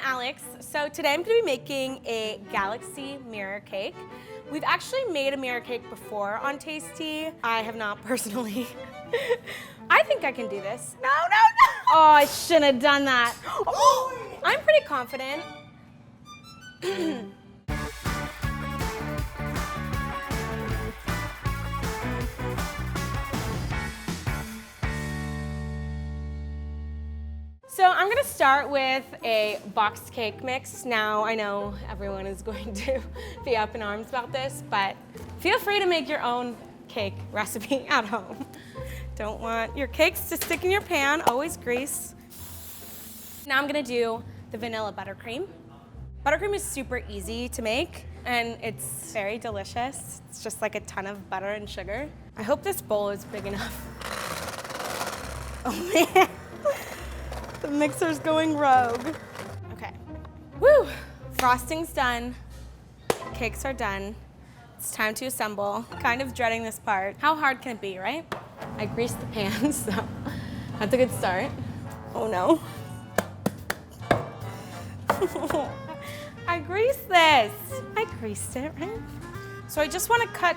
Alex. So today I'm going to be making a galaxy mirror cake. We've actually made a mirror cake before on Tasty. I have not personally. I think I can do this. No. Oh, I shouldn't have done that. Oh, I'm pretty confident. So I'm gonna start with a boxed cake mix. Now I know everyone is going to be up in arms about this, but feel free to make your own cake recipe at home. Don't want your cakes to stick in your pan, always grease. Now I'm gonna do the vanilla buttercream. Buttercream is super easy to make and it's very delicious. It's just like a ton of butter and sugar. I hope this bowl is big enough. Oh man. The mixer's going rogue. Okay. Woo! Frosting's done. Cakes are done. It's time to assemble. Kind of dreading this part. How hard can it be, right? I greased the pan, so that's a good start. Oh no. I greased this. I greased it, right? So I just want to cut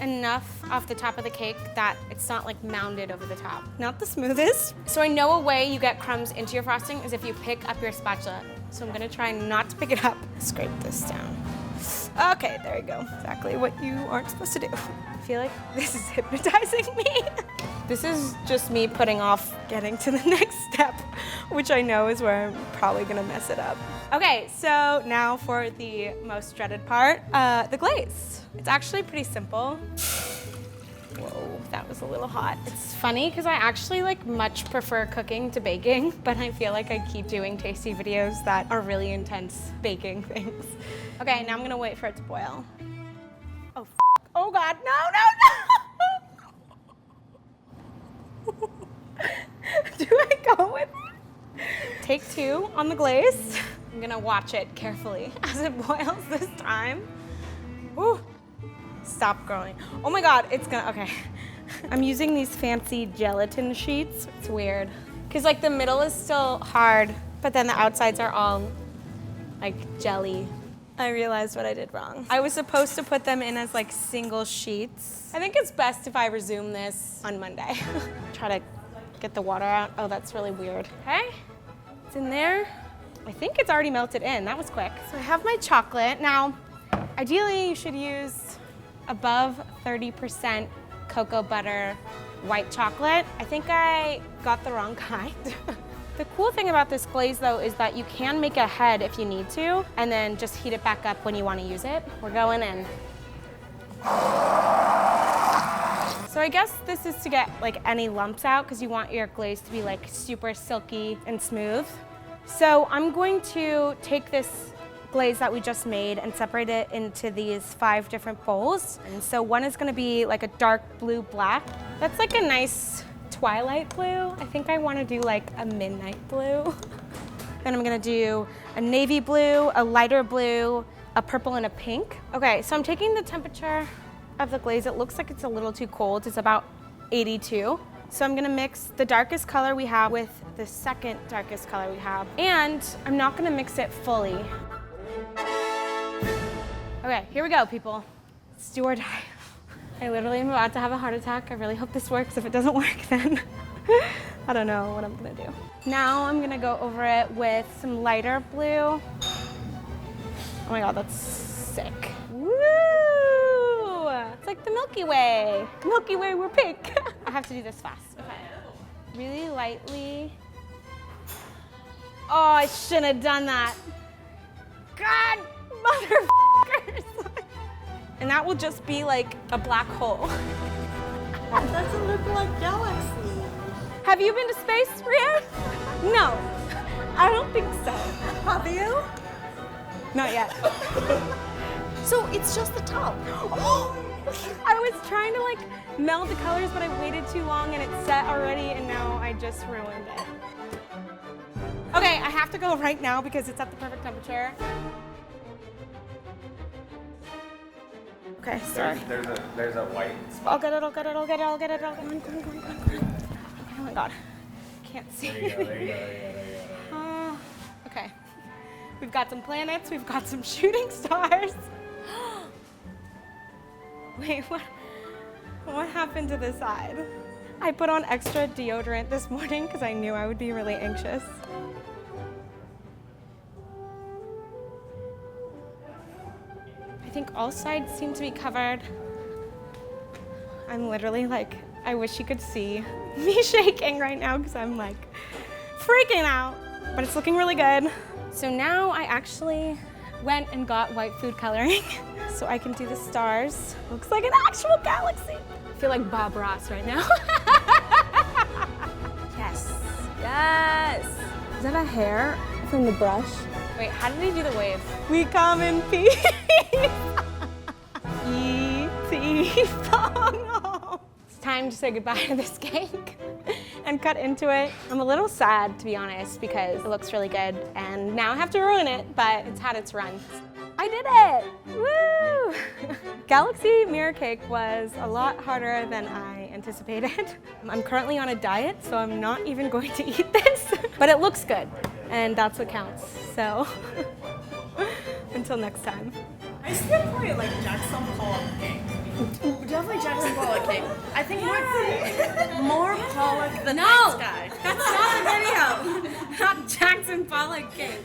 enough off the top of the cake that it's not like mounded over the top. Not the smoothest. So I know a way you get crumbs into your frosting is if you pick up your spatula. So I'm gonna try not to pick it up. Scrape this down. Okay, there you go. Exactly what you aren't supposed to do. I feel like this is hypnotizing me. This is just me putting off getting to the next step, which I know is where I'm probably gonna mess it up. Okay, so now for the most dreaded part, the glaze. It's actually pretty simple. Whoa, that was a little hot. It's funny because I actually much prefer cooking to baking, but I feel like I keep doing tasty videos that are really intense baking things. Okay, now I'm gonna wait for it to boil. Oh, oh God, no. Do I go with it? Take 2 on the glaze. I'm gonna watch it carefully as it boils this time. Woo. Stop growing. Oh my God, it's gonna, okay. I'm using these fancy gelatin sheets. It's weird. Cause the middle is still hard, but then the outsides are all jelly. I realized what I did wrong. I was supposed to put them in as single sheets. I think it's best if I resume this on Monday. Try to get the water out. Oh, that's really weird. Okay, it's in there. I think it's already melted in. That was quick. So I have my chocolate. Now, ideally you should use above 30% cocoa butter white chocolate. I think I got the wrong kind. The cool thing about this glaze though is that you can make a head if you need to, and then just heat it back up when you want to use it. We're going in. So I guess this is to get any lumps out because you want your glaze to be super silky and smooth. So I'm going to take this glaze that we just made and separate it into these 5 different bowls. And so one is gonna be a dark blue black. That's a nice twilight blue. I think I wanna do a midnight blue. Then I'm gonna do a navy blue, a lighter blue, a purple, and a pink. Okay, so I'm taking the temperature of the glaze. It looks like it's a little too cold. It's about 82. So I'm gonna mix the darkest color we have with the second darkest color we have. And I'm not gonna mix it fully. Okay, here we go, people. It's do or die. I literally am about to have a heart attack. I really hope this works. If it doesn't work, then I don't know what I'm gonna do. Now I'm gonna go over it with some lighter blue. Oh my God, that's sick. Woo! It's like the Milky Way. Milky Way, we're pink. I have to do this fast, okay. Really lightly. Oh, I shouldn't have done that. God, motherfuckers. And that will just be a black hole. That doesn't look like galaxy. Have you been to space, Rhea? No, I don't think so. Have you? Not yet. So it's just the top. I was trying to meld the colors, but I waited too long and it's set already, and now I just ruined it. Okay, I have to go right now because it's at the perfect temperature. Okay, sorry. There's a white spot. I'll get it. Come on. Oh my God, can't see. There you go. Okay. We've got some planets, we've got some shooting stars. Wait, what happened to this side? I put on extra deodorant this morning because I knew I would be really anxious. I think all sides seem to be covered. I'm literally like, I wish you could see me shaking right now because I'm like freaking out, but it's looking really good. So now I actually went and got white food coloring so I can do the stars. Looks like an actual galaxy. I feel like Bob Ross right now. Yes, yes. Is that a hair from the brush? Wait, how did he do the wave? We come in peace. E.T. phone home. It's time to say goodbye to this cake and cut into it. I'm a little sad, to be honest, because it looks really good and now I have to ruin it, but it's had its run. I did it! Woo! Galaxy mirror cake was a lot harder than I anticipated. I'm currently on a diet, so I'm not even going to eat this, but it looks good, and that's what counts. So, until next time. I still probably like Jackson Pollock cake. Definitely Jackson Pollock cake. I think more Pollock than No! this guy. That's not the video! Not Jackson Pollock cake.